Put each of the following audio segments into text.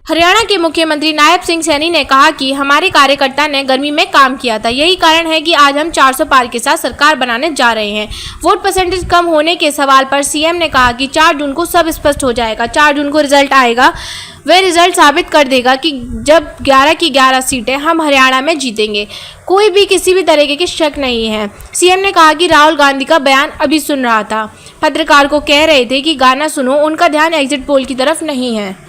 हरियाणा के मुख्यमंत्री नायब सिंह सैनी ने कहा कि हमारे कार्यकर्ता ने गर्मी में काम किया था, यही कारण है कि आज हम 400 पार के साथ सरकार बनाने जा रहे हैं। वोट परसेंटेज कम होने के सवाल पर सीएम ने कहा कि 4 जून को सब स्पष्ट हो जाएगा। 4 जून को रिजल्ट आएगा, वह रिजल्ट साबित कर देगा कि जब 11 की 11 सीटें हम हरियाणा में जीतेंगे। कोई भी किसी भी तरीके की शक नहीं है। सीएम ने कहा कि राहुल गांधी का बयान अभी सुन रहा था, पत्रकार को कह रहे थे कि गाना सुनो, उनका ध्यान एग्जिट पोल की तरफ नहीं है।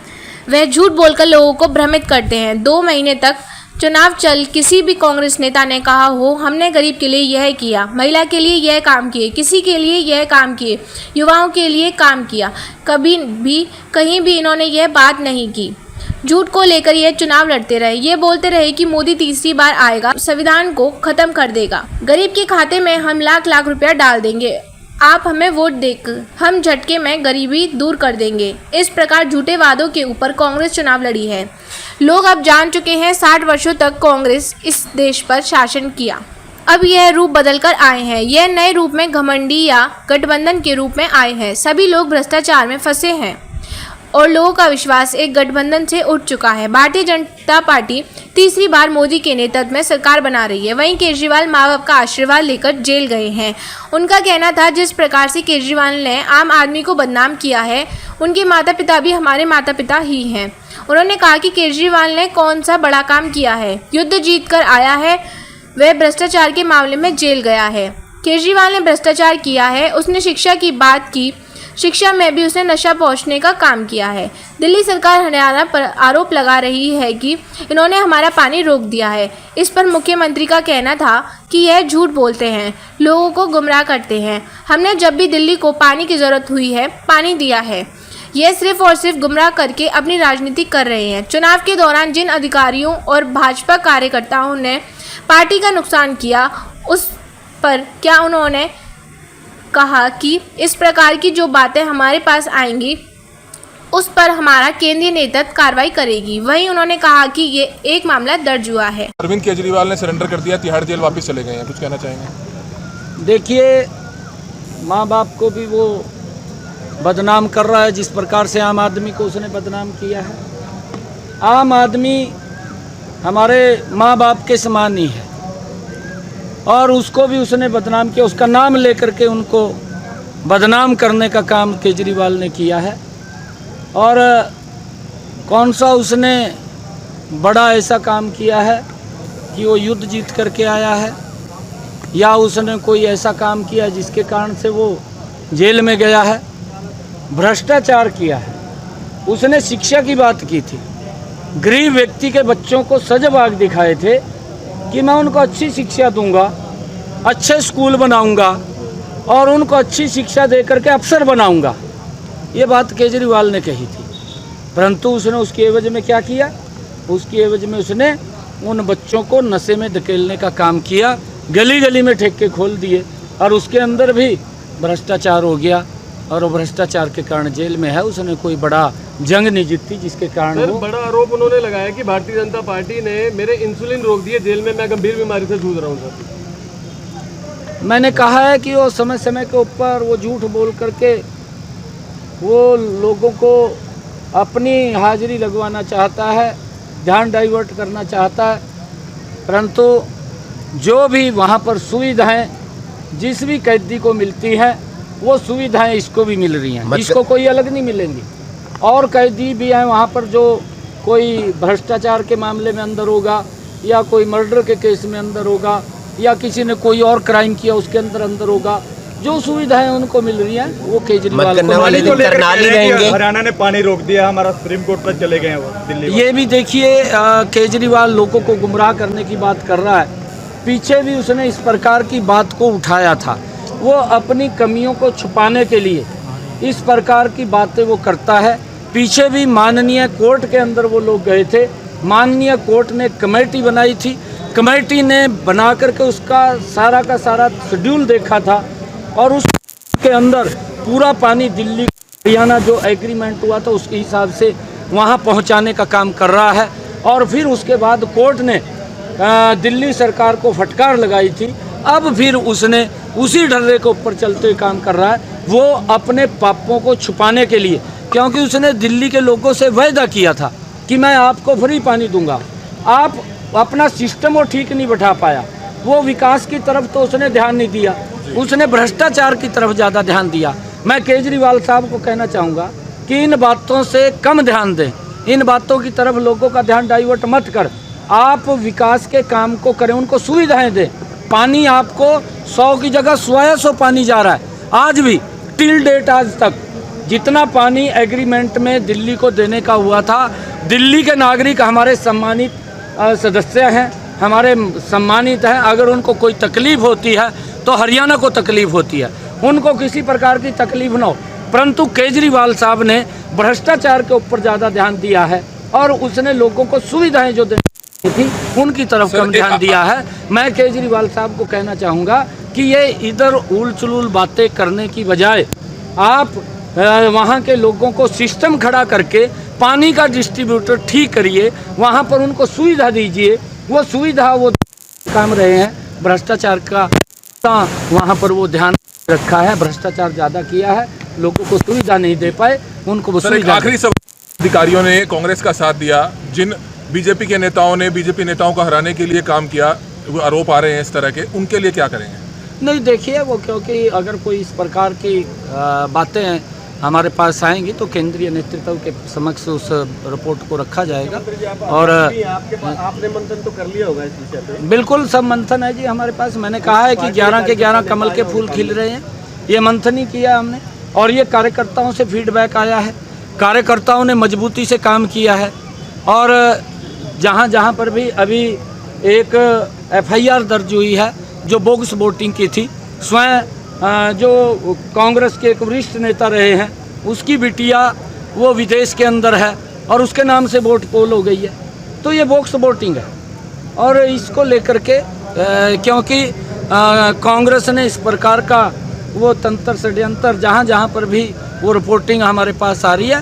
वह झूठ बोलकर लोगों को भ्रमित करते हैं। 2 महीने तक चुनाव चल किसी भी कांग्रेस नेता ने कहा हो हमने गरीब के लिए यह किया, महिला के लिए यह काम किए, किसी के लिए यह काम किए, युवाओं के लिए काम किया, कभी भी कहीं भी इन्होंने यह बात नहीं की। झूठ को लेकर यह चुनाव लड़ते रहे, ये बोलते रहे कि मोदी तीसरी बार आएगा, संविधान को खत्म कर देगा, गरीब के खाते में हम लाख लाख रुपया डाल देंगे, आप हमें वोट देकर हम झटके में गरीबी दूर कर देंगे। इस प्रकार झूठे वादों के ऊपर कांग्रेस चुनाव लड़ी है। लोग अब जान चुके हैं 60 वर्षों तक कांग्रेस इस देश पर शासन किया, अब यह रूप बदल कर आए हैं। यह नए रूप में घमंडी या गठबंधन के रूप में आए हैं। सभी लोग भ्रष्टाचार में फंसे हैं और लोगों का विश्वास एक गठबंधन से उठ चुका है। भारतीय जनता पार्टी तीसरी बार मोदी के नेतृत्व में सरकार बना रही है। वहीं केजरीवाल माँ बाप का आशीर्वाद लेकर जेल गए हैं। उनका कहना था जिस प्रकार से केजरीवाल ने आम आदमी को बदनाम किया है, उनके माता पिता भी हमारे माता पिता ही हैं। उन्होंने कहा कि केजरीवाल ने कौन सा बड़ा काम किया है, युद्ध जीत कर आया है, वह भ्रष्टाचार के मामले में जेल गया है। केजरीवाल ने भ्रष्टाचार किया है, उसने शिक्षा की बात की, शिक्षा में भी उसने नशा पहुंचने का काम किया है। दिल्ली सरकार हरियाणा पर आरोप लगा रही है कि इन्होंने हमारा पानी रोक दिया है। इस पर मुख्यमंत्री का कहना था कि यह झूठ बोलते हैं, लोगों को गुमराह करते हैं। हमने जब भी दिल्ली को पानी की ज़रूरत हुई है, पानी दिया है। यह सिर्फ और सिर्फ गुमराह करके अपनी राजनीति कर रहे हैं। चुनाव के दौरान जिन अधिकारियों और भाजपा कार्यकर्ताओं ने पार्टी का नुकसान किया, उस पर क्या उन्होंने कहा कि इस प्रकार की जो बातें हमारे पास आएंगी उस पर हमारा केंद्रीय नेतृत्व कार्रवाई करेगी। वहीं उन्होंने कहा कि ये एक मामला दर्ज हुआ है। अरविंद केजरीवाल ने सरेंडर कर दिया, तिहाड़ जेल वापस चले गए हैं, कुछ कहना चाहेंगे? देखिए, माँ बाप को भी वो बदनाम कर रहा है जिस प्रकार से आम आदमी को उसने बदनाम किया है। आम आदमी हमारे माँ बाप के समान ही है और उसको भी उसने बदनाम किया, उसका नाम लेकर के उनको बदनाम करने का काम केजरीवाल ने किया है। और कौन सा उसने बड़ा ऐसा काम किया है कि वो युद्ध जीत करके आया है, या उसने कोई ऐसा काम किया जिसके कारण से वो जेल में गया है? भ्रष्टाचार किया है। उसने शिक्षा की बात की थी, गरीब व्यक्ति के बच्चों को सजबाग दिखाए थे कि मैं उनको अच्छी शिक्षा दूंगा, अच्छे स्कूल बनाऊंगा और उनको अच्छी शिक्षा दे करके अफसर बनाऊंगा, ये बात केजरीवाल ने कही थी। परंतु उसने उसकी एवज में क्या किया? उसकी एवज में उसने उन बच्चों को नशे में धकेलने का काम किया, गली गली में ठेके खोल दिए और उसके अंदर भी भ्रष्टाचार हो गया और वो भ्रष्टाचार के कारण जेल में है। उसने कोई बड़ा जंग नहीं जीती जिसके कारण वो बड़ा आरोप उन्होंने लगाया कि भारतीय जनता पार्टी ने मेरे इंसुलिन रोक दिए, जेल में मैं गंभीर बीमारी से जूझ रहा हूँ सर। मैंने कहा है कि वो समय समय के ऊपर वो झूठ बोल करके वो लोगों को अपनी हाजिरी लगवाना चाहता है, ध्यान डाइवर्ट करना चाहता है। परंतु जो भी वहाँ पर सुविधाएं जिस भी कैदी को मिलती हैं वो सुविधाएं इसको भी मिल रही हैं, इसको कोई अलग नहीं मिलेंगी। और कैदी भी हैं वहाँ पर जो कोई भ्रष्टाचार के मामले में अंदर होगा या कोई मर्डर के केस में अंदर होगा या किसी ने कोई और क्राइम किया उसके अंदर होगा, जो सुविधाएं उनको मिल रही हैं वो केजरीवाल को। हरियाणा ने पानी रोक दिया, हमारा सुप्रीम कोर्ट तक चले गए वो दिल्ली। ये भी देखिए, केजरीवाल लोगों को गुमराह करने की बात कर रहा है। पीछे भी उसने इस प्रकार की बात को उठाया था। वो अपनी कमियों को छुपाने के लिए इस प्रकार की बातें वो करता है। पीछे भी माननीय कोर्ट के अंदर वो लोग गए थे, माननीय कोर्ट ने कमेटी बनाई थी, कमेटी ने बना करके उसका सारा का सारा शेड्यूल देखा था और उसके अंदर पूरा पानी दिल्ली हरियाणा जो एग्रीमेंट हुआ था उसके हिसाब से वहाँ पहुँचाने का काम कर रहा है। और फिर उसके बाद कोर्ट ने दिल्ली सरकार को फटकार लगाई थी। अब फिर उसने उसी ढर्रे के ऊपर चलते हुए काम कर रहा है, वो अपने पापों को छुपाने के लिए, क्योंकि उसने दिल्ली के लोगों से वायदा किया था कि मैं आपको फ्री पानी दूंगा। आप अपना सिस्टम वो ठीक नहीं बैठा पाया, वो विकास की तरफ तो उसने ध्यान नहीं दिया, उसने भ्रष्टाचार की तरफ ज़्यादा ध्यान दिया। मैं केजरीवाल साहब को कहना चाहूँगा कि इन बातों से कम ध्यान दें, इन बातों की तरफ लोगों का ध्यान डाइवर्ट मत कर, आप विकास के काम को करें, उनको सुविधाएं दें। पानी आपको 100 की जगह 100 पानी जा रहा है आज भी, टिल डेट आज तक जितना पानी एग्रीमेंट में दिल्ली को देने का हुआ था। दिल्ली के नागरिक हमारे सम्मानित सदस्य हैं, हमारे सम्मानित हैं। अगर उनको कोई तकलीफ़ होती है तो हरियाणा को तकलीफ़ होती है, उनको किसी प्रकार की तकलीफ़ ना हो। परंतु केजरीवाल साहब ने भ्रष्टाचार के ऊपर ज़्यादा ध्यान दिया है और उसने लोगों को सुविधाएं जो देनी थी उनकी तरफ कम ध्यान दिया है। मैं केजरीवाल साहब को कहना चाहूँगा कि ये इधर उल चुलूल बातें करने की बजाय आप वहाँ के लोगों को सिस्टम खड़ा करके पानी का डिस्ट्रीब्यूटर ठीक करिए, वहाँ पर उनको सुविधा दीजिए। वो सुविधा वो काम रहे हैं, भ्रष्टाचार का वहाँ पर वो ध्यान रखा है, भ्रष्टाचार ज़्यादा किया है, लोगों को सुविधा नहीं दे पाए, उनको वो सुविधा। आखिरी सब अधिकारियों ने कांग्रेस का साथ दिया, जिन बीजेपी के नेताओं ने बीजेपी नेताओं को हराने के लिए काम किया, वो आरोप आ रहे हैं इस तरह के, उनके लिए क्या करेंगे? नहीं देखिए, वो क्योंकि अगर कोई इस प्रकार की बातें हमारे पास आएंगी तो केंद्रीय नेतृत्व के समक्ष उस रिपोर्ट को रखा जाएगा। और आपने मंथन तो कर लिया होगा इस विषय पे? बिल्कुल सब मंथन है जी हमारे पास। मैंने कहा है कि 11 के 11 कमल के फूल खिल रहे हैं, ये मंथन ही किया हमने और ये कार्यकर्ताओं से फीडबैक आया है, कार्यकर्ताओं ने मजबूती से काम किया है। और जहाँ जहाँ पर भी अभी एक FIR दर्ज हुई है जो बोगस वोटिंग की थी, स्वयं जो कांग्रेस के एक वरिष्ठ नेता रहे हैं उसकी बिटिया वो विदेश के अंदर है और उसके नाम से वोट पोल हो गई है, तो ये बोगस वोटिंग है। और इसको लेकर के क्योंकि कांग्रेस ने इस प्रकार का वो तंत्र षड्यंत्र जहाँ जहाँ पर भी वो रिपोर्टिंग हमारे पास आ रही है